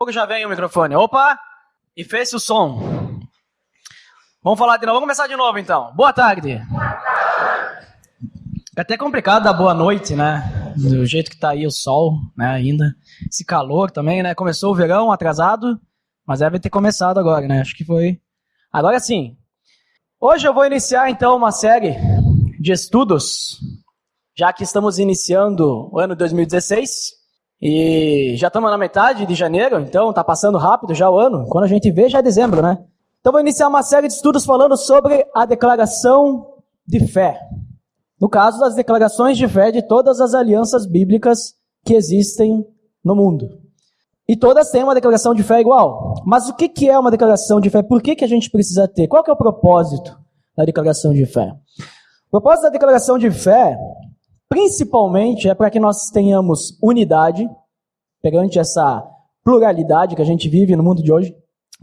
Pouco já vem o microfone. Opa! E fez o som. Vamos falar de novo. Vamos começar de novo, então. Boa tarde. É até complicado dar boa noite, né? Do jeito que tá aí o sol, né, ainda. Esse calor também, né? Começou o verão atrasado, mas deve ter começado agora, né? Acho que foi. Agora sim. Hoje eu vou iniciar, então, uma série de estudos, já que estamos iniciando o ano 2016. E já estamos na metade de janeiro, então tá passando rápido já o ano. Quando a gente vê, já é dezembro, né? Então vou iniciar uma série de estudos falando sobre a declaração de fé. No caso, das declarações de fé de todas as alianças bíblicas que existem no mundo. E todas têm uma declaração de fé igual. Mas o que é uma declaração de fé? Por que a gente precisa ter? Qual que é o propósito da declaração de fé? O propósito da declaração de fé, principalmente, é para que nós tenhamos unidade perante essa pluralidade que a gente vive no mundo de hoje,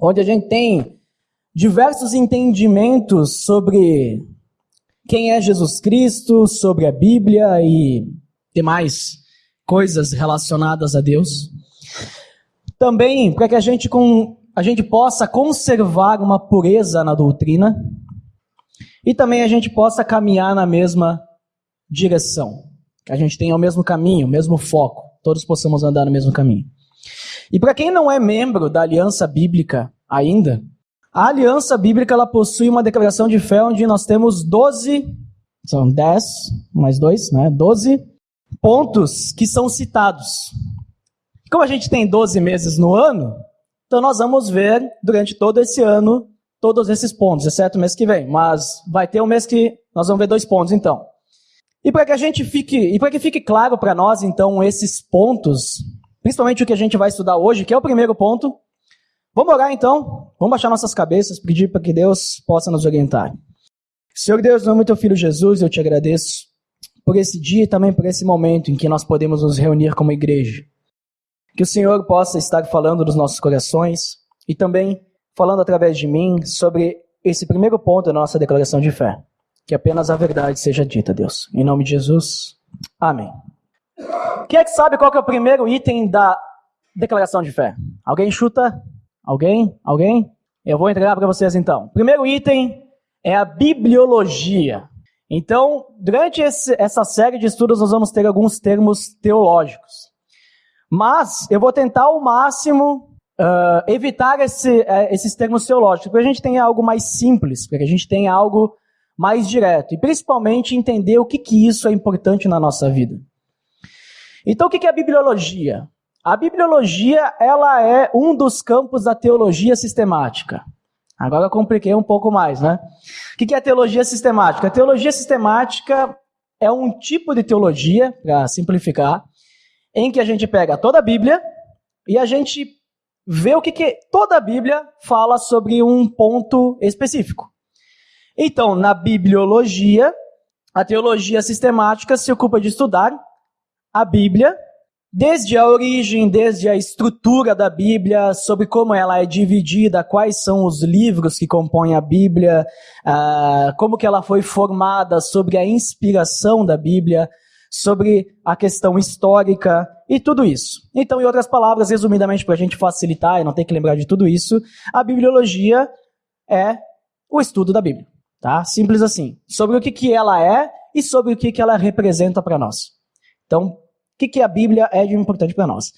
onde a gente tem diversos entendimentos sobre quem é Jesus Cristo, sobre a Bíblia e demais coisas relacionadas a Deus. Também para que a gente possa conservar uma pureza na doutrina e também a gente possa caminhar na mesma direção, que a gente tenha o mesmo caminho, o mesmo foco, todos possamos andar no mesmo caminho. E para quem não é membro da Aliança Bíblica ainda, a Aliança Bíblica ela possui uma declaração de fé onde nós temos 12 mais 2, né? 12 pontos que são citados. Como a gente tem 12 meses no ano, então nós vamos ver durante todo esse ano todos esses pontos, exceto o mês que vem, mas vai ter um mês que nós vamos ver 2 pontos então. E para que fique claro para nós, então, esses pontos, principalmente o que a gente vai estudar hoje, que é o primeiro ponto, vamos orar, então, vamos baixar nossas cabeças, pedir para que Deus possa nos orientar. Senhor Deus, no nome do teu Filho Jesus, eu te agradeço por esse dia e também por esse momento em que nós podemos nos reunir como igreja. Que o Senhor possa estar falando nos nossos corações e também falando através de mim sobre esse primeiro ponto da nossa declaração de fé. Que apenas a verdade seja dita, Deus. Em nome de Jesus. Amém. Quem é que sabe qual que é o primeiro item da declaração de fé? Alguém chuta? Alguém? Eu vou entregar para vocês então. O primeiro item é a bibliologia. Então, durante essa série de estudos, nós vamos ter alguns termos teológicos. Mas eu vou tentar ao máximo evitar esses termos teológicos, para que a gente tenha algo mais simples, para que a gente tenha algo mais direto, e principalmente entender o que isso é importante na nossa vida. Então, o que é a bibliologia? A bibliologia, ela é um dos campos da teologia sistemática. Agora eu compliquei um pouco mais, né? O que é a teologia sistemática? A teologia sistemática é um tipo de teologia, para simplificar, em que a gente pega toda a Bíblia e a gente vê o que toda a Bíblia fala sobre um ponto específico. Então, na bibliologia, a teologia sistemática se ocupa de estudar a Bíblia, desde a origem, desde a estrutura da Bíblia, sobre como ela é dividida, quais são os livros que compõem a Bíblia, como que ela foi formada, sobre a inspiração da Bíblia, sobre a questão histórica e tudo isso. Então, em outras palavras, resumidamente, para a gente facilitar e não ter que lembrar de tudo isso, a bibliologia é o estudo da Bíblia. Tá? Simples assim. Sobre o que ela é e sobre o que ela representa para nós. Então, o que a Bíblia é de importante para nós.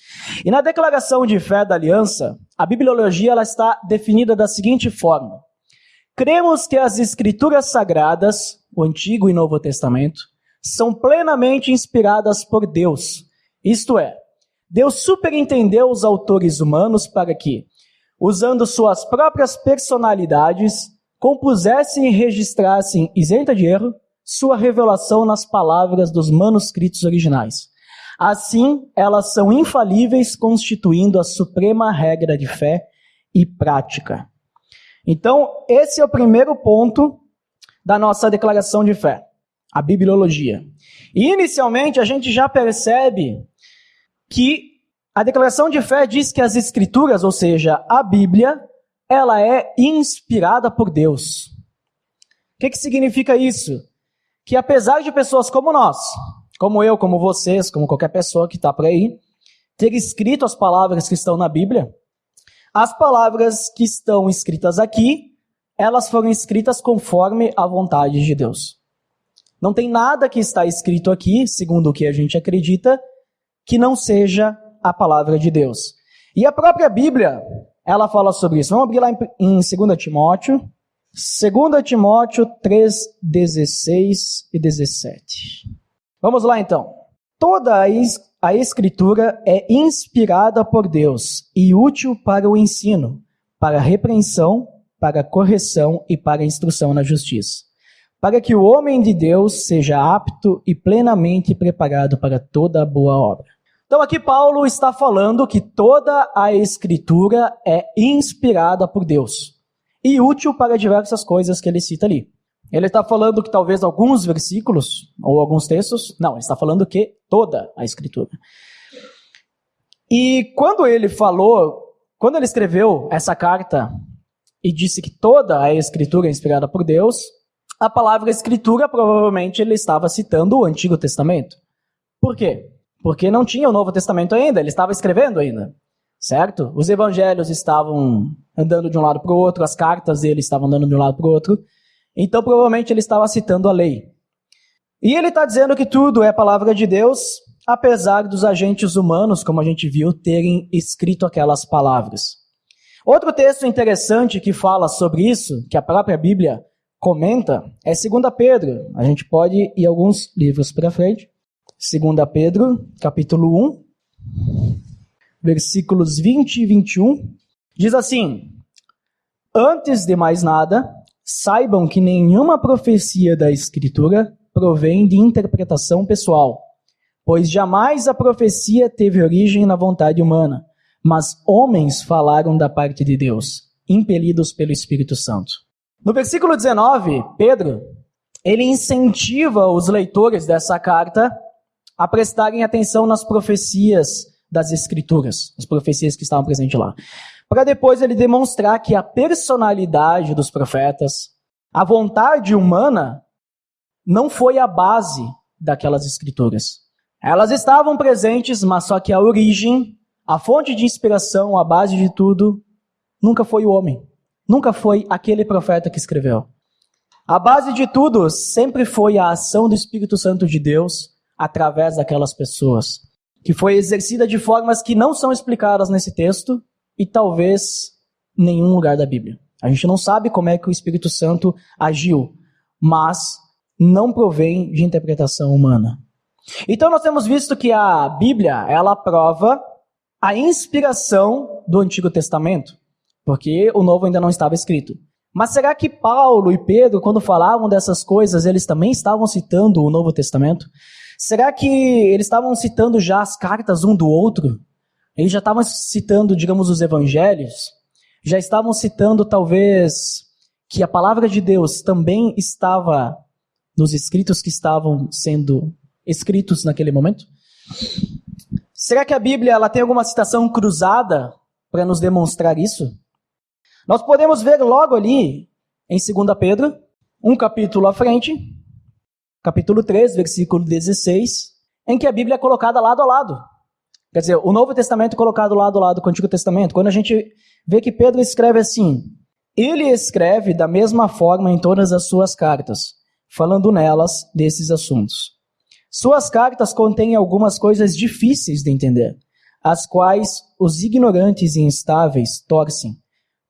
E na declaração de fé da aliança, a bibliologia ela está definida da seguinte forma. Cremos que as escrituras sagradas, o Antigo e Novo Testamento, são plenamente inspiradas por Deus. Isto é, Deus superentendeu os autores humanos para que, usando suas próprias personalidades, compusessem e registrassem, isenta de erro, sua revelação nas palavras dos manuscritos originais. Assim, elas são infalíveis, constituindo a suprema regra de fé e prática. Então, esse é o primeiro ponto da nossa declaração de fé, a bibliologia. E, inicialmente, a gente já percebe que a declaração de fé diz que as Escrituras, ou seja, a Bíblia, ela é inspirada por Deus. O que significa isso? Que apesar de pessoas como nós, como eu, como vocês, como qualquer pessoa que está por aí, ter escrito as palavras que estão na Bíblia, As palavras que estão escritas aqui, elas foram escritas conforme a vontade de Deus. Não tem nada que está escrito aqui, segundo o que a gente acredita, que não seja a palavra de Deus. E a própria Bíblia, ela fala sobre isso. Vamos abrir lá em 2 Timóteo. 2 Timóteo 3, 16 e 17. Vamos lá então. Toda a Escritura é inspirada por Deus e útil para o ensino, para a repreensão, para a correção e para a instrução na justiça, para que o homem de Deus seja apto e plenamente preparado para toda boa obra. Então aqui Paulo está falando que toda a Escritura é inspirada por Deus e útil para diversas coisas que ele cita ali. Ele está falando que talvez alguns versículos ou alguns textos, não, ele está falando que toda a Escritura. E quando ele escreveu essa carta e disse que toda a Escritura é inspirada por Deus, a palavra Escritura provavelmente ele estava citando o Antigo Testamento. Por quê? Porque não tinha o Novo Testamento ainda, ele estava escrevendo ainda, certo? Os evangelhos estavam andando de um lado para o outro, as cartas dele estavam andando de um lado para o outro, então provavelmente ele estava citando a lei. E ele está dizendo que tudo é palavra de Deus, apesar dos agentes humanos, como a gente viu, terem escrito aquelas palavras. Outro texto interessante que fala sobre isso, que a própria Bíblia comenta, é 2 Pedro. A gente pode ir alguns livros para frente. 2 Pedro, capítulo 1, versículos 20 e 21, diz assim: antes de mais nada, saibam que nenhuma profecia da Escritura provém de interpretação pessoal, pois jamais a profecia teve origem na vontade humana, mas homens falaram da parte de Deus, impelidos pelo Espírito Santo. No versículo 19, Pedro, ele incentiva os leitores dessa carta a prestarem atenção nas profecias das Escrituras, as profecias que estavam presentes lá, para depois ele demonstrar que a personalidade dos profetas, a vontade humana, não foi a base daquelas Escrituras. Elas estavam presentes, mas só que a origem, a fonte de inspiração, a base de tudo, nunca foi o homem. Nunca foi aquele profeta que escreveu. A base de tudo sempre foi a ação do Espírito Santo de Deus através daquelas pessoas, que foi exercida de formas que não são explicadas nesse texto e talvez em nenhum lugar da Bíblia. A gente não sabe como é que o Espírito Santo agiu, mas não provém de interpretação humana. Então nós temos visto que a Bíblia, ela prova a inspiração do Antigo Testamento, porque o Novo ainda não estava escrito. Mas será que Paulo e Pedro, quando falavam dessas coisas, eles também estavam citando o Novo Testamento? Será que eles estavam citando já as cartas um do outro? Eles já estavam citando, digamos, os evangelhos? Já estavam citando, talvez, que a palavra de Deus também estava nos escritos que estavam sendo escritos naquele momento? Será que a Bíblia ela tem alguma citação cruzada para nos demonstrar isso? Nós podemos ver logo ali, em 2 Pedro, um capítulo à frente, capítulo 3, versículo 16, em que a Bíblia é colocada lado a lado. Quer dizer, o Novo Testamento é colocado lado a lado com o Antigo Testamento. Quando a gente vê que Pedro escreve assim: ele escreve da mesma forma em todas as suas cartas, falando nelas desses assuntos. Suas cartas contêm algumas coisas difíceis de entender, as quais os ignorantes e instáveis torcem,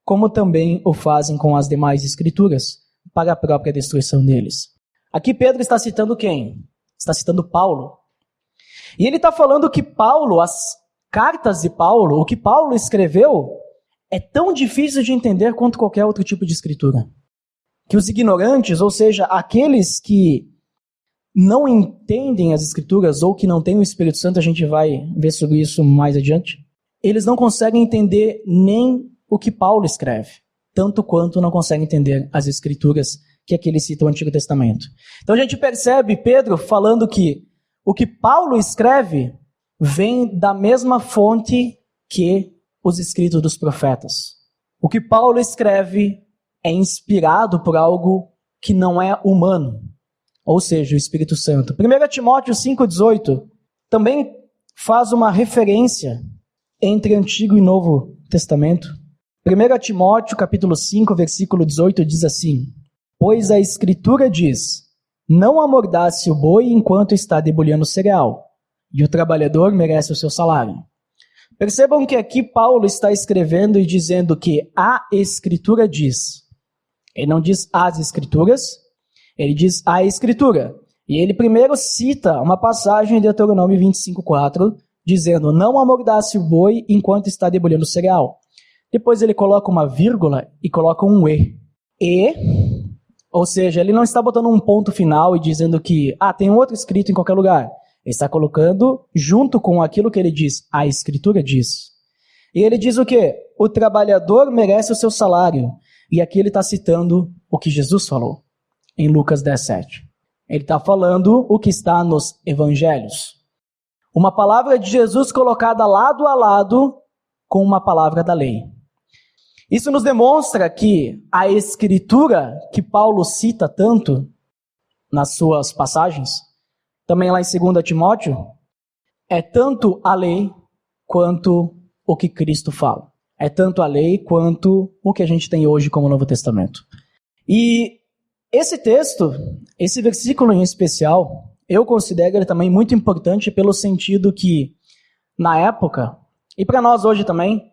como também o fazem com as demais escrituras, para a própria destruição deles. Aqui Pedro está citando quem? Está citando Paulo. E ele está falando que Paulo, as cartas de Paulo, o que Paulo escreveu, é tão difícil de entender quanto qualquer outro tipo de escritura. Que os ignorantes, ou seja, aqueles que não entendem as escrituras ou que não têm o Espírito Santo, a gente vai ver sobre isso mais adiante, eles não conseguem entender nem o que Paulo escreve, tanto quanto não conseguem entender as escrituras que aqui ele cita o Antigo Testamento. Então a gente percebe Pedro falando que o que Paulo escreve vem da mesma fonte que os escritos dos profetas. O que Paulo escreve é inspirado por algo que não é humano, ou seja, o Espírito Santo. 1 Timóteo 5,18 também faz uma referência entre Antigo e Novo Testamento, 1 Timóteo, capítulo 5, versículo 18, diz assim: Pois a Escritura diz, não amordace o boi enquanto está debulhando o cereal, e o trabalhador merece o seu salário. Percebam que aqui Paulo está escrevendo e dizendo que a Escritura diz. Ele não diz as Escrituras, ele diz a Escritura. E ele primeiro cita uma passagem de Deuteronômio 25:4, dizendo, não amordace o boi enquanto está debulhando o cereal. Depois ele coloca uma vírgula e coloca um e. Ou seja, ele não está botando um ponto final e dizendo que, tem outro escrito em qualquer lugar. Ele está colocando junto com aquilo que ele diz, a Escritura diz. E ele diz o quê? O trabalhador merece o seu salário. E aqui ele está citando o que Jesus falou, em Lucas 10:7. Ele está falando o que está nos evangelhos. Uma palavra de Jesus colocada lado a lado com uma palavra da lei. Isso nos demonstra que a Escritura, que Paulo cita tanto nas suas passagens, também lá em 2 Timóteo, é tanto a lei quanto o que Cristo fala. É tanto a lei quanto o que a gente tem hoje como Novo Testamento. E esse texto, esse versículo em especial, eu considero ele também muito importante pelo sentido que, na época, e para nós hoje também,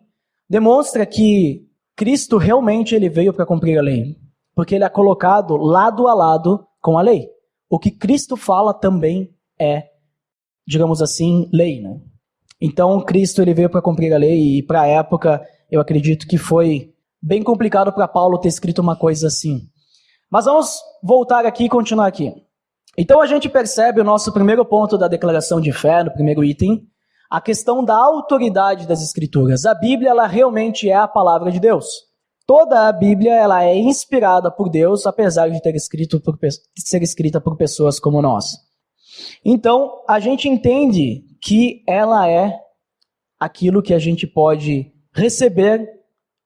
demonstra que Cristo realmente ele veio para cumprir a lei, porque ele é colocado lado a lado com a lei. O que Cristo fala também é, digamos assim, lei, né? Então, Cristo ele veio para cumprir a lei e para a época, eu acredito que foi bem complicado para Paulo ter escrito uma coisa assim. Mas vamos voltar aqui e continuar aqui. Então, a gente percebe o nosso primeiro ponto da declaração de fé, no primeiro item, a questão da autoridade das Escrituras. A Bíblia, ela realmente é a palavra de Deus. Toda a Bíblia, ela é inspirada por Deus, apesar de ser escrita por pessoas como nós. Então, a gente entende que ela é aquilo que a gente pode receber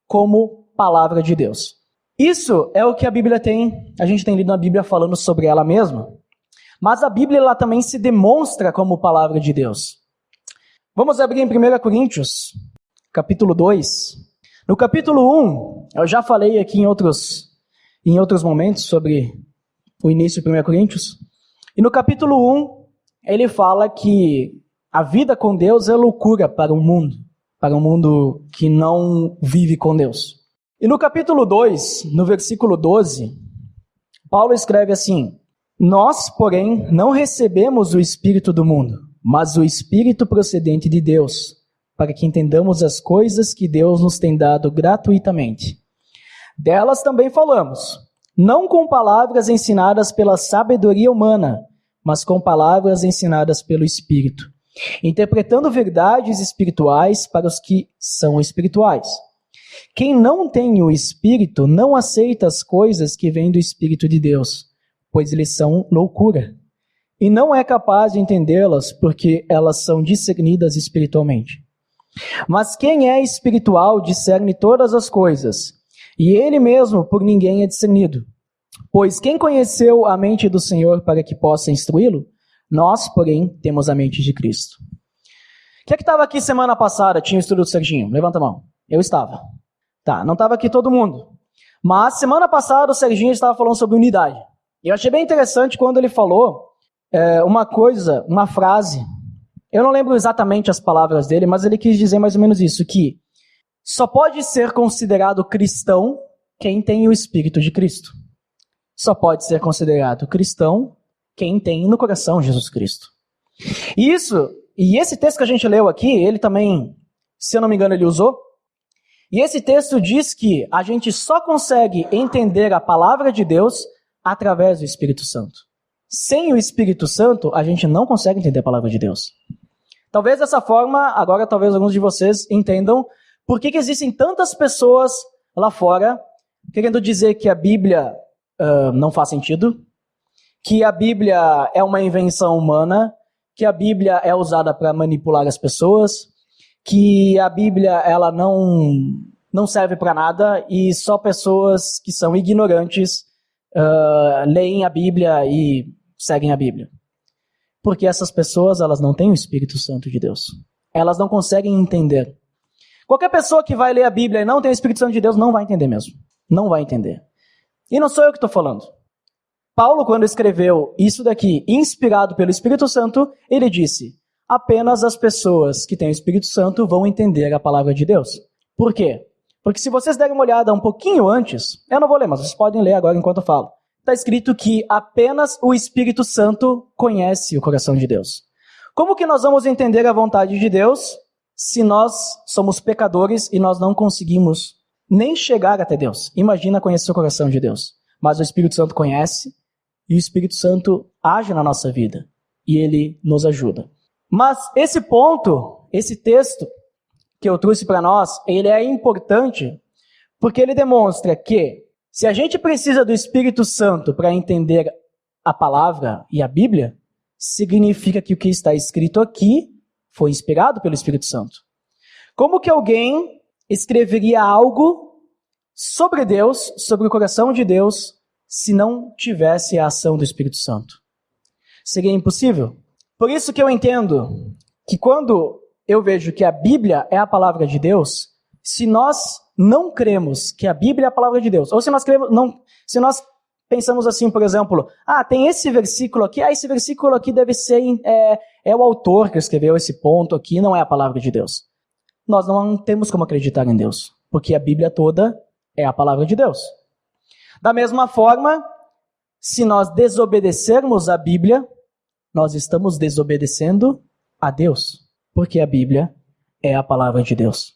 como palavra de Deus. Isso é o que a Bíblia tem, a gente tem lido na Bíblia falando sobre ela mesma, mas a Bíblia ela também se demonstra como palavra de Deus. Vamos abrir em 1 Coríntios, capítulo 2. No capítulo 1, eu já falei aqui em outros momentos sobre o início de 1 Coríntios. E no capítulo 1, ele fala que a vida com Deus é loucura para um mundo que não vive com Deus. E no capítulo 2, no versículo 12, Paulo escreve assim: Nós, porém, não recebemos o Espírito do mundo, mas o Espírito procedente de Deus, para que entendamos as coisas que Deus nos tem dado gratuitamente. Delas também falamos, não com palavras ensinadas pela sabedoria humana, mas com palavras ensinadas pelo Espírito, interpretando verdades espirituais para os que são espirituais. Quem não tem o Espírito não aceita as coisas que vêm do Espírito de Deus, pois eles são loucura, e não é capaz de entendê-las porque elas são discernidas espiritualmente. Mas quem é espiritual discerne todas as coisas, e ele mesmo por ninguém é discernido. Pois quem conheceu a mente do Senhor para que possa instruí-lo? Nós, porém, temos a mente de Cristo. Quem é que estava aqui semana passada, tinha o estudo do Serginho? Levanta a mão. Eu estava. Tá, não estava aqui todo mundo. Mas semana passada o Serginho estava falando sobre unidade. E eu achei bem interessante quando ele falou uma frase. Eu não lembro exatamente as palavras dele, mas ele quis dizer mais ou menos isso, que só pode ser considerado cristão quem tem o Espírito de Cristo. Só pode ser considerado cristão quem tem no coração Jesus Cristo. E esse texto que a gente leu aqui, ele também, se eu não me engano, ele usou. E esse texto diz que a gente só consegue entender a palavra de Deus através do Espírito Santo. Sem o Espírito Santo, a gente não consegue entender a palavra de Deus. Talvez dessa forma, agora talvez alguns de vocês entendam por que existem tantas pessoas lá fora querendo dizer que a Bíblia não faz sentido, que a Bíblia é uma invenção humana, que a Bíblia é usada para manipular as pessoas, que a Bíblia ela não serve para nada e só pessoas que são ignorantes leem a Bíblia e seguem a Bíblia. Porque essas pessoas elas não têm o Espírito Santo de Deus. Elas não conseguem entender. Qualquer pessoa que vai ler a Bíblia e não tem o Espírito Santo de Deus não vai entender mesmo. Não vai entender. E não sou eu que estou falando. Paulo, quando escreveu isso daqui, inspirado pelo Espírito Santo, ele disse: apenas as pessoas que têm o Espírito Santo vão entender a palavra de Deus. Por quê? Porque se vocês derem uma olhada um pouquinho antes, eu não vou ler, mas vocês podem ler agora enquanto eu falo. Está escrito que apenas o Espírito Santo conhece o coração de Deus. Como que nós vamos entender a vontade de Deus se nós somos pecadores e nós não conseguimos nem chegar até Deus? Imagina conhecer o coração de Deus. Mas o Espírito Santo conhece e o Espírito Santo age na nossa vida e ele nos ajuda. Mas esse ponto, esse texto que eu trouxe para nós, ele é importante porque ele demonstra que se a gente precisa do Espírito Santo para entender a palavra e a Bíblia, significa que o que está escrito aqui foi inspirado pelo Espírito Santo. Como que alguém escreveria algo sobre Deus, sobre o coração de Deus, se não tivesse a ação do Espírito Santo? Seria impossível. Por isso que eu entendo que quando eu vejo que a Bíblia é a palavra de Deus, se nós não cremos que a Bíblia é a palavra de Deus, ou se nós pensamos assim, por exemplo, tem esse versículo aqui, esse versículo aqui deve ser, é o autor que escreveu esse ponto aqui, não é a palavra de Deus. Nós não temos como acreditar em Deus, porque a Bíblia toda é a palavra de Deus. Da mesma forma, se nós desobedecermos a Bíblia, nós estamos desobedecendo a Deus, porque a Bíblia é a palavra de Deus.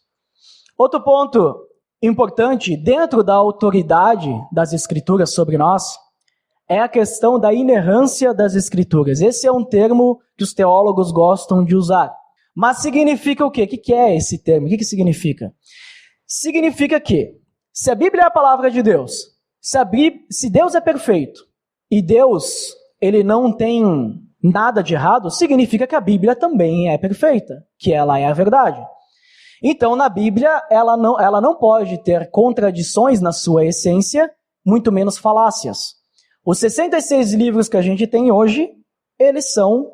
Outro ponto importante dentro da autoridade das Escrituras sobre nós é a questão da inerrância das Escrituras. Esse é um termo que os teólogos gostam de usar. Mas significa o quê? O que é esse termo? O que significa? Significa que, se a Bíblia é a palavra de Deus, se Deus é perfeito e Deus ele não tem nada de errado, significa que a Bíblia também é perfeita, que ela é a verdade. Então, na Bíblia, ela não pode ter contradições na sua essência, muito menos falácias. Os 66 livros que a gente tem hoje, eles são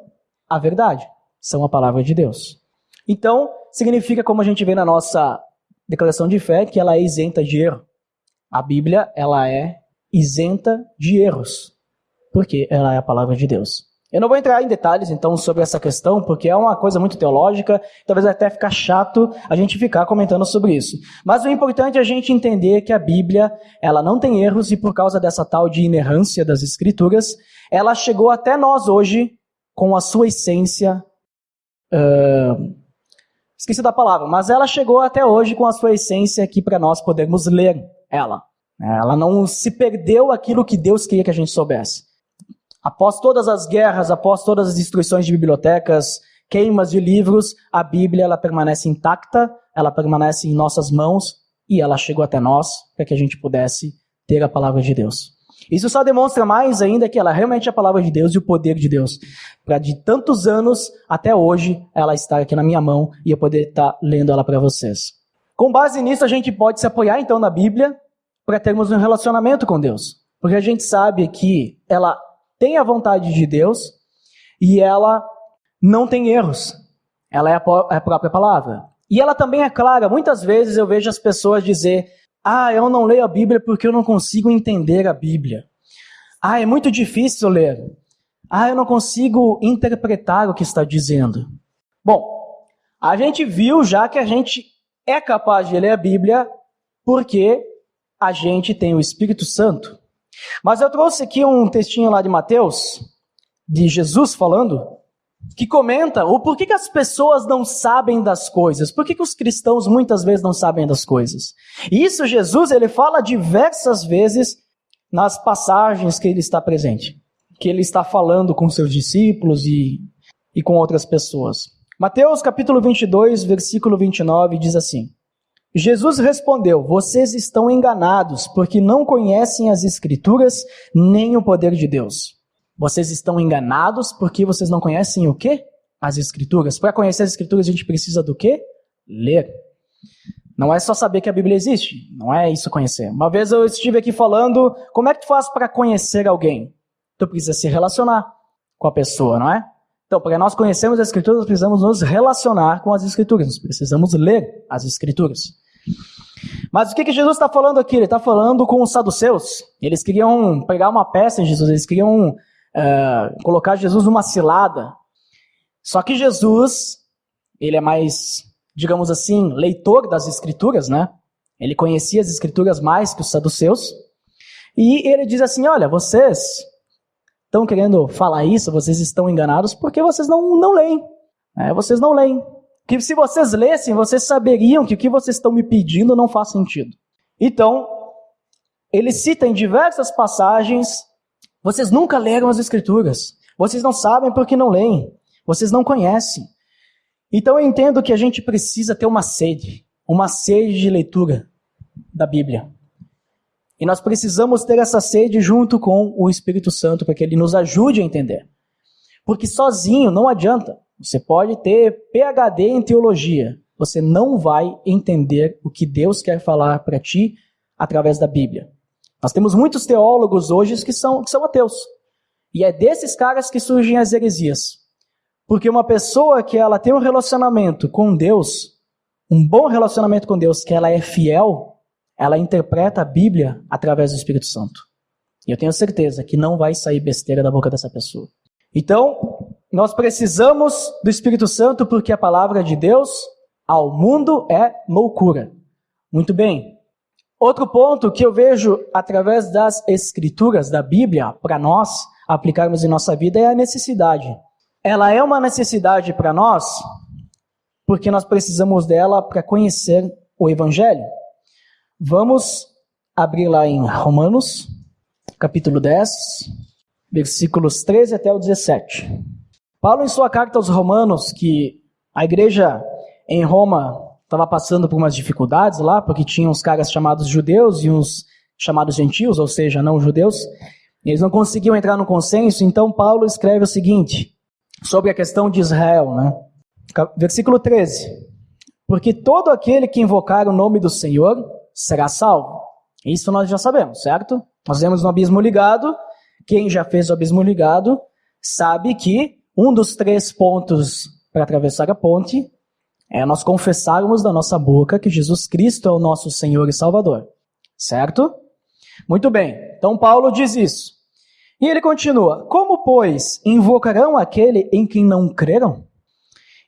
a verdade, são a palavra de Deus. Então, significa, como a gente vê na nossa declaração de fé, que ela é isenta de erro. A Bíblia, ela é isenta de erros, porque ela é a palavra de Deus. Eu não vou entrar em detalhes, então, sobre essa questão, porque é uma coisa muito teológica, talvez até ficar chato a gente ficar comentando sobre isso. Mas o importante é a gente entender que a Bíblia, ela não tem erros, e por causa dessa tal de inerrância das Escrituras, ela chegou até nós hoje com a sua essência... Esqueci da palavra, mas ela chegou até hoje com a sua essência aqui para nós podermos ler ela. Ela não se perdeu aquilo que Deus queria que a gente soubesse. Após todas as guerras, após todas as destruições de bibliotecas, queimas de livros, a Bíblia ela permanece intacta, ela permanece em nossas mãos e ela chegou até nós para que a gente pudesse ter a palavra de Deus. Isso só demonstra mais ainda que ela realmente é a palavra de Deus e o poder de Deus. Para de tantos anos até hoje ela estar aqui na minha mão e eu poder estar lendo ela para vocês. Com base nisso, a gente pode se apoiar então na Bíblia para termos um relacionamento com Deus. Porque a gente sabe que ela tem a vontade de Deus e ela não tem erros. Ela é a própria palavra. E ela também é clara. Muitas vezes eu vejo as pessoas dizer: eu não leio a Bíblia porque eu não consigo entender a Bíblia. É muito difícil ler. Eu não consigo interpretar o que está dizendo. Bom, a gente viu já que a gente é capaz de ler a Bíblia porque a gente tem o Espírito Santo. Mas eu trouxe aqui um textinho lá de Mateus, de Jesus falando, que comenta o porquê que as pessoas não sabem das coisas, por que os cristãos muitas vezes não sabem das coisas. E isso Jesus ele fala diversas vezes nas passagens que ele está presente, que ele está falando com seus discípulos e com outras pessoas. Mateus capítulo 22, versículo 29 diz assim: Jesus respondeu: vocês estão enganados, porque não conhecem as Escrituras nem o poder de Deus. Vocês estão enganados porque vocês não conhecem o quê? As Escrituras. Para conhecer as Escrituras a gente precisa do quê? Ler. Não é só saber que a Bíblia existe, não é isso conhecer. Uma vez eu estive aqui falando, como é que tu faz para conhecer alguém? Tu precisa se relacionar com a pessoa, não é? Então, para nós conhecermos as Escrituras, nós precisamos nos relacionar com as Escrituras, nós precisamos ler as Escrituras. Mas o que Jesus está falando aqui? Ele está falando com os saduceus. Eles queriam pegar uma peça em Jesus, eles queriam colocar Jesus numa cilada. Só que Jesus, ele é mais, digamos assim, leitor das Escrituras, né? Ele conhecia as Escrituras mais que os saduceus. E ele diz assim, olha, vocês estão querendo falar isso, vocês estão enganados porque vocês não leem. Vocês não leem. Que se vocês lessem, vocês saberiam que o que vocês estão me pedindo não faz sentido. Então, ele cita em diversas passagens, vocês nunca leram as Escrituras, vocês não sabem porque não leem, vocês não conhecem. Então eu entendo que a gente precisa ter uma sede de leitura da Bíblia. E nós precisamos ter essa sede junto com o Espírito Santo para que ele nos ajude a entender. Porque sozinho não adianta. Você pode ter PhD em teologia, você não vai entender o que Deus quer falar para ti através da Bíblia. Nós temos muitos teólogos hoje que são ateus. E é desses caras que surgem as heresias. Porque uma pessoa que ela tem um relacionamento com Deus, um bom relacionamento com Deus, que ela é fiel, ela interpreta a Bíblia através do Espírito Santo. E eu tenho certeza que não vai sair besteira da boca dessa pessoa. Então, nós precisamos do Espírito Santo porque a palavra de Deus ao mundo é loucura. Muito bem. Outro ponto que eu vejo através das Escrituras, da Bíblia, para nós aplicarmos em nossa vida é a necessidade. Ela é uma necessidade para nós porque nós precisamos dela para conhecer o Evangelho. Vamos abrir lá em Romanos, capítulo 10, versículos 13 até o 17. Paulo, em sua carta aos Romanos, que a igreja em Roma estava passando por umas dificuldades lá, porque tinha uns caras chamados judeus e uns chamados gentios, ou seja, não judeus, eles não conseguiam entrar no consenso, então Paulo escreve o seguinte, sobre a questão de Israel, né? Versículo 13. Porque todo aquele que invocar o nome do Senhor será salvo. Isso nós já sabemos, certo? Nós vemos no abismo ligado, quem já fez o abismo ligado sabe que um dos 3 pontos para atravessar a ponte é nós confessarmos da nossa boca que Jesus Cristo é o nosso Senhor e Salvador. Certo? Muito bem. Então Paulo diz isso. E ele continua. Como, pois, invocarão aquele em quem não creram?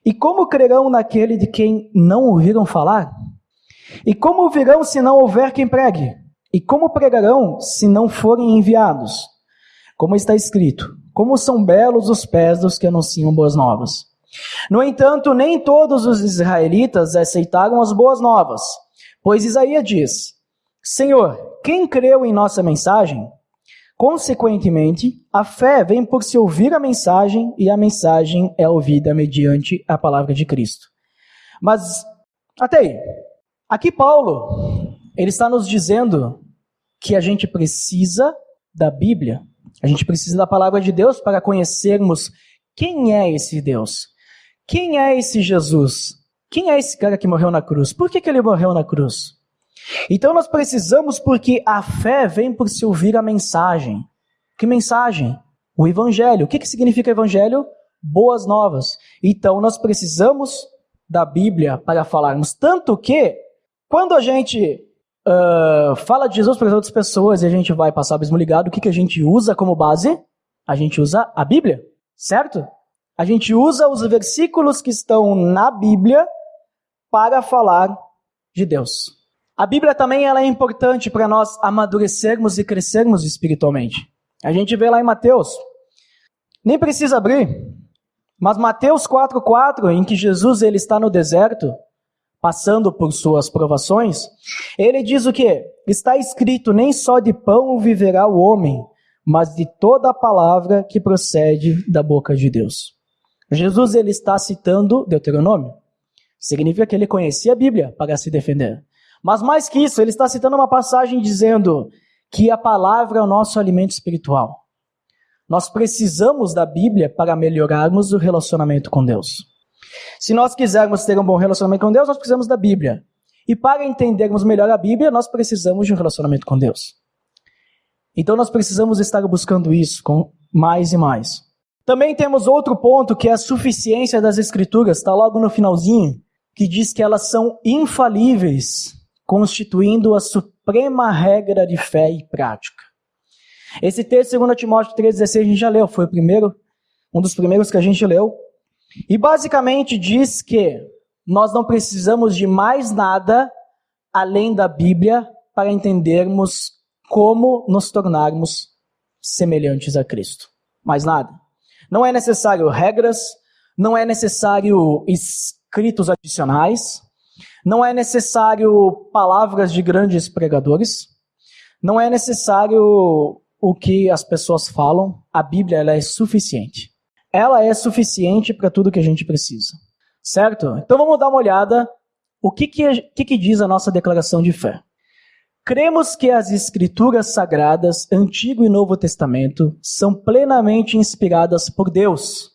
E como crerão naquele de quem não ouviram falar? E como ouvirão se não houver quem pregue? E como pregarão se não forem enviados? Como está escrito, como são belos os pés dos que anunciam boas novas. No entanto, nem todos os israelitas aceitaram as boas novas, pois Isaías diz, Senhor, quem creu em nossa mensagem? Consequentemente, a fé vem por se ouvir a mensagem, e a mensagem é ouvida mediante a palavra de Cristo. Mas, até aí, aqui Paulo, ele está nos dizendo que a gente precisa da Bíblia. A gente precisa da palavra de Deus para conhecermos quem é esse Deus. Quem é esse Jesus? Quem é esse cara que morreu na cruz? Por que ele morreu na cruz? Então nós precisamos porque a fé vem por se ouvir a mensagem. Que mensagem? O Evangelho. O que significa Evangelho? Boas novas. Então nós precisamos da Bíblia para falarmos. Tanto que, quando a gente fala de Jesus para as outras pessoas e a gente vai passar o abismo ligado, o que a gente usa como base? A gente usa a Bíblia, certo? A gente usa os versículos que estão na Bíblia para falar de Deus. A Bíblia também ela é importante para nós amadurecermos e crescermos espiritualmente. A gente vê lá em Mateus, nem precisa abrir, mas Mateus 4,4, em que Jesus ele está no deserto, passando por suas provações, ele diz o quê? Está escrito, nem só de pão viverá o homem, mas de toda a palavra que procede da boca de Deus. Jesus ele está citando Deuteronômio. Significa que ele conhecia a Bíblia para se defender. Mas mais que isso, ele está citando uma passagem dizendo que a palavra é o nosso alimento espiritual. Nós precisamos da Bíblia para melhorarmos o relacionamento com Deus. Se nós quisermos ter um bom relacionamento com Deus, nós precisamos da Bíblia. E para entendermos melhor a Bíblia, nós precisamos de um relacionamento com Deus. Então nós precisamos estar buscando isso com mais e mais. Também temos outro ponto, que é a suficiência das Escrituras, está logo no finalzinho, que diz que elas são infalíveis, constituindo a suprema regra de fé e prática. Esse texto, 2 Timóteo 3,16, a gente já leu, foi um dos primeiros que a gente leu. E basicamente diz que nós não precisamos de mais nada além da Bíblia para entendermos como nos tornarmos semelhantes a Cristo. Mais nada. Não é necessário regras, não é necessário escritos adicionais, não é necessário palavras de grandes pregadores, não é necessário o que as pessoas falam. A Bíblia, ela é suficiente. Ela é suficiente para tudo que a gente precisa. Certo? Então vamos dar uma olhada o que diz a nossa declaração de fé. Cremos que as Escrituras Sagradas, Antigo e Novo Testamento, são plenamente inspiradas por Deus.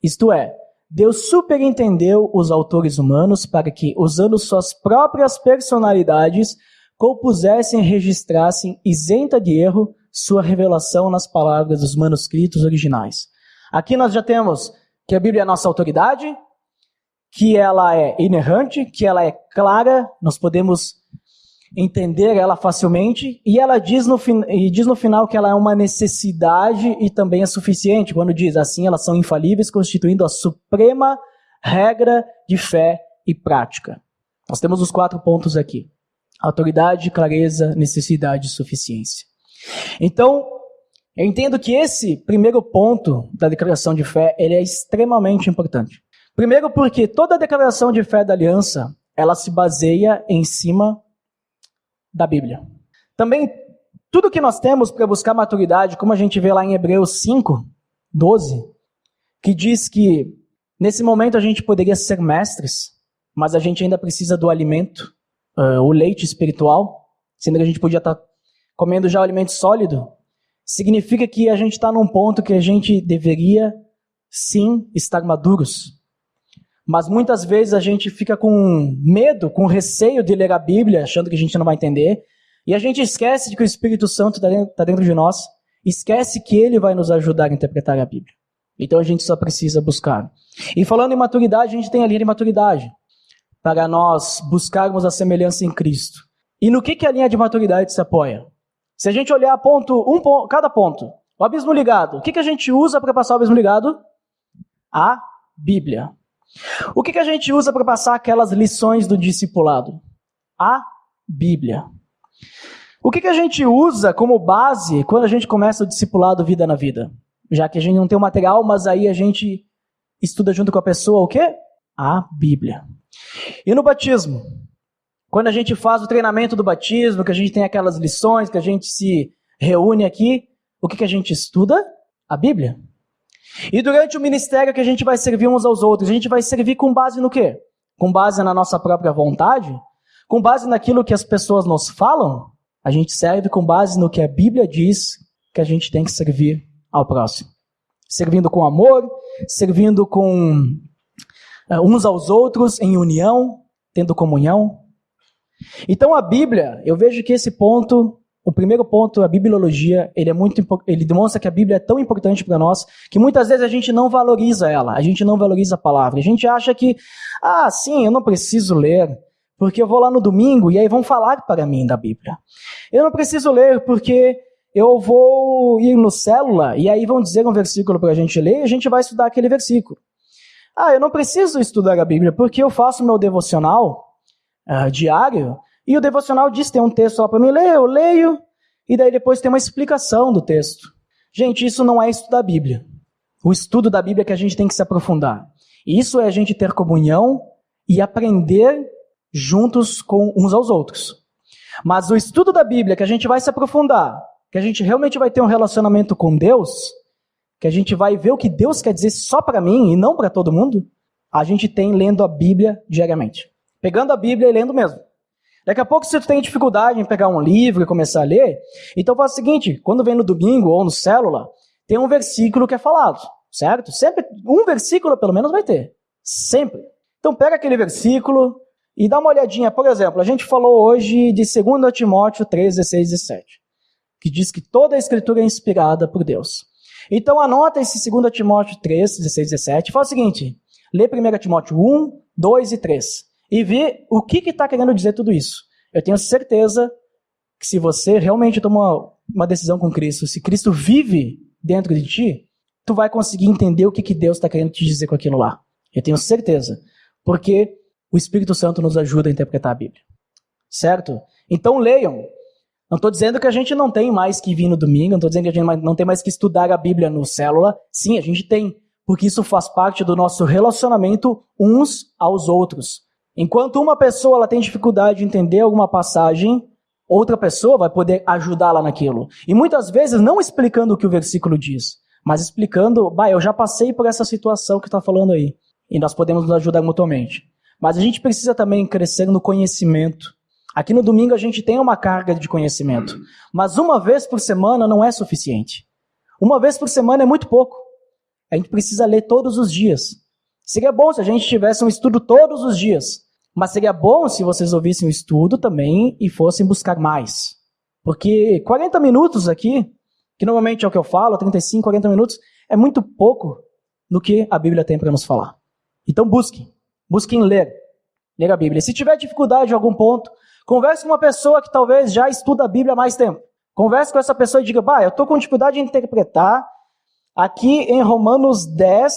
Isto é, Deus superentendeu os autores humanos para que, usando suas próprias personalidades, compusessem e registrassem, isenta de erro, sua revelação nas palavras dos manuscritos originais. Aqui nós já temos que a Bíblia é a nossa autoridade, que ela é inerrante, que ela é clara, nós podemos entender ela facilmente, e ela diz no final que ela é uma necessidade e também é suficiente, quando diz assim, elas são infalíveis, constituindo a suprema regra de fé e prática. Nós temos os 4 pontos aqui: autoridade, clareza, necessidade e suficiência. Então, eu entendo que esse primeiro ponto da declaração de fé, ele é extremamente importante. Primeiro porque toda a declaração de fé da aliança, ela se baseia em cima da Bíblia. Também, tudo que nós temos para buscar maturidade, como a gente vê lá em Hebreus 5, 12, que diz que nesse momento a gente poderia ser mestres, mas a gente ainda precisa do alimento, o leite espiritual, sendo que a gente podia estar comendo já o alimento sólido. Significa que a gente está num ponto que a gente deveria, sim, estar maduros. Mas muitas vezes a gente fica com medo, com receio de ler a Bíblia, achando que a gente não vai entender. E a gente esquece de que o Espírito Santo está dentro de nós. Esquece que ele vai nos ajudar a interpretar a Bíblia. Então a gente só precisa buscar. E falando em maturidade, a gente tem a linha de maturidade, para nós buscarmos a semelhança em Cristo. E no que a linha de maturidade se apoia? Se a gente olhar cada ponto, o abismo ligado, o que a gente usa para passar o abismo ligado? A Bíblia. O que a gente usa para passar aquelas lições do discipulado? A Bíblia. O que a gente usa como base quando a gente começa o discipulado Vida na Vida? Já que a gente não tem o material, mas aí a gente estuda junto com a pessoa o quê? A Bíblia. E no batismo? Quando a gente faz o treinamento do batismo, que a gente tem aquelas lições, que a gente se reúne aqui, o que a gente estuda? A Bíblia. E durante o ministério que a gente vai servir uns aos outros, a gente vai servir com base no quê? Com base na nossa própria vontade? Com base naquilo que as pessoas nos falam? A gente serve com base no que a Bíblia diz que a gente tem que servir ao próximo. Servindo com amor, servindo com uns aos outros, em união, tendo comunhão. Então a Bíblia, eu vejo que esse ponto, o primeiro ponto, a bibliologia, ele demonstra que a Bíblia é tão importante para nós, que muitas vezes a gente não valoriza ela, a gente não valoriza a palavra. A gente acha que, sim, eu não preciso ler, porque eu vou lá no domingo e aí vão falar para mim da Bíblia. Eu não preciso ler porque eu vou ir no célula e aí vão dizer um versículo para a gente ler e a gente vai estudar aquele versículo. Eu não preciso estudar a Bíblia porque eu faço meu devocional diário, e o devocional diz que tem um texto lá para mim ler, eu leio, e daí depois tem uma explicação do texto. Gente, isso não é estudar a Bíblia. O estudo da Bíblia é que a gente tem que se aprofundar. Isso é a gente ter comunhão e aprender juntos com uns aos outros. Mas o estudo da Bíblia, que a gente vai se aprofundar, que a gente realmente vai ter um relacionamento com Deus, que a gente vai ver o que Deus quer dizer só para mim e não para todo mundo, a gente tem lendo a Bíblia diariamente. Pegando a Bíblia e lendo mesmo. Daqui a pouco, se tu tem dificuldade em pegar um livro e começar a ler, então faz o seguinte, quando vem no domingo ou no célula, tem um versículo que é falado, certo? Sempre, um versículo pelo menos vai ter. Sempre. Então pega aquele versículo e dá uma olhadinha. Por exemplo, a gente falou hoje de 2 Timóteo 3, 16 e 17, que diz que toda a Escritura é inspirada por Deus. Então anota esse 2 Timóteo 3, 16, 17. Fala o seguinte, lê 1 Timóteo 1, 2 e 3. E vê o que está querendo dizer tudo isso. Eu tenho certeza que se você realmente toma uma decisão com Cristo, se Cristo vive dentro de ti, tu vai conseguir entender o que Deus está querendo te dizer com aquilo lá. Eu tenho certeza. Porque o Espírito Santo nos ajuda a interpretar a Bíblia. Certo? Então leiam. Não estou dizendo que a gente não tem mais que vir no domingo, não estou dizendo que a gente não tem mais que estudar a Bíblia no célula. Sim, a gente tem, porque isso faz parte do nosso relacionamento uns aos outros. Enquanto uma pessoa ela tem dificuldade de entender alguma passagem, outra pessoa vai poder ajudá-la naquilo. E muitas vezes não explicando o que o versículo diz, mas explicando, eu já passei por essa situação que está falando aí. E nós podemos nos ajudar mutuamente. Mas a gente precisa também crescer no conhecimento. Aqui no domingo a gente tem uma carga de conhecimento, mas uma vez por semana não é suficiente. Uma vez por semana é muito pouco. A gente precisa ler todos os dias. Seria bom se a gente tivesse um estudo todos os dias, mas seria bom se vocês ouvissem o estudo também e fossem buscar mais. Porque 40 minutos aqui, que normalmente é o que eu falo, 35, 40 minutos, é muito pouco do que a Bíblia tem para nos falar. Então busquem ler a Bíblia. Se tiver dificuldade em algum ponto, converse com uma pessoa que talvez já estuda a Bíblia há mais tempo. Converse com essa pessoa e diga, eu estou com dificuldade de interpretar aqui em Romanos 10,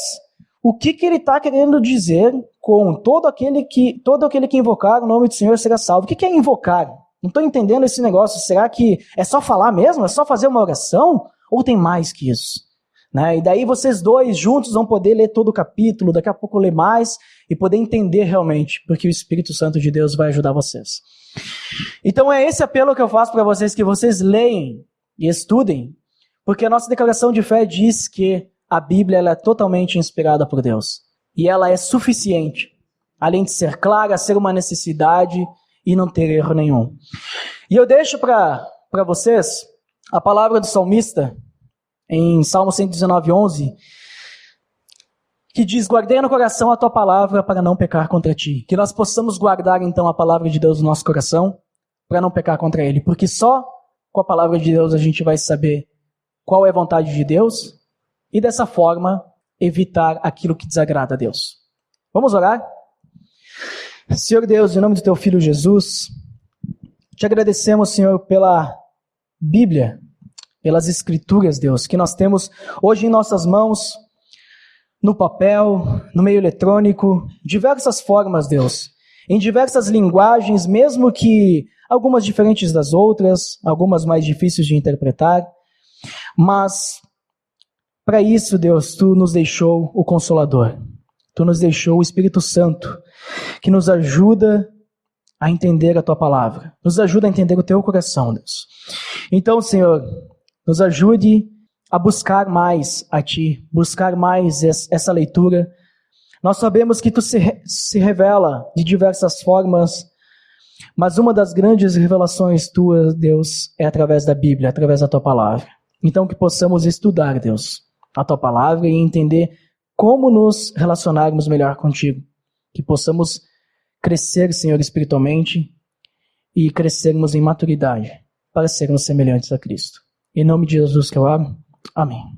o que ele está querendo dizer com todo aquele que invocar o nome do Senhor será salvo. O que é invocar? Não estou entendendo esse negócio. Será que é só falar mesmo? É só fazer uma oração? Ou tem mais que isso? Né? E daí vocês dois juntos vão poder ler todo o capítulo, daqui a pouco ler mais e poder entender realmente, porque o Espírito Santo de Deus vai ajudar vocês. Então é esse apelo que eu faço para vocês, que vocês leem e estudem, porque a nossa declaração de fé diz que a Bíblia ela é totalmente inspirada por Deus. E ela é suficiente, além de ser clara, ser uma necessidade e não ter erro nenhum. E eu deixo para vocês a palavra do salmista, em Salmo 119, 11, que diz, guardei no coração a tua palavra para não pecar contra ti. Que nós possamos guardar então a palavra de Deus no nosso coração para não pecar contra ele. Porque só com a palavra de Deus a gente vai saber qual é a vontade de Deus e dessa forma evitar aquilo que desagrada a Deus. Vamos orar? Senhor Deus, em nome do teu Filho Jesus, te agradecemos, Senhor, pela Bíblia, pelas Escrituras, Deus, que nós temos hoje em nossas mãos, no papel, no meio eletrônico, diversas formas, Deus, em diversas linguagens, mesmo que algumas diferentes das outras, algumas mais difíceis de interpretar, mas para isso, Deus, tu nos deixou o Consolador, tu nos deixou o Espírito Santo, que nos ajuda a entender a tua palavra, nos ajuda a entender o teu coração, Deus. Então, Senhor, nos ajude a buscar mais a Ti, buscar mais essa leitura. Nós sabemos que Tu se revela de diversas formas, mas uma das grandes revelações Tuas, Deus, é através da Bíblia, através da Tua palavra. Então que possamos estudar, Deus, a Tua palavra e entender como nos relacionarmos melhor contigo. Que possamos crescer, Senhor, espiritualmente e crescermos em maturidade para sermos semelhantes a Cristo. Em nome de Jesus que eu oro. Amém.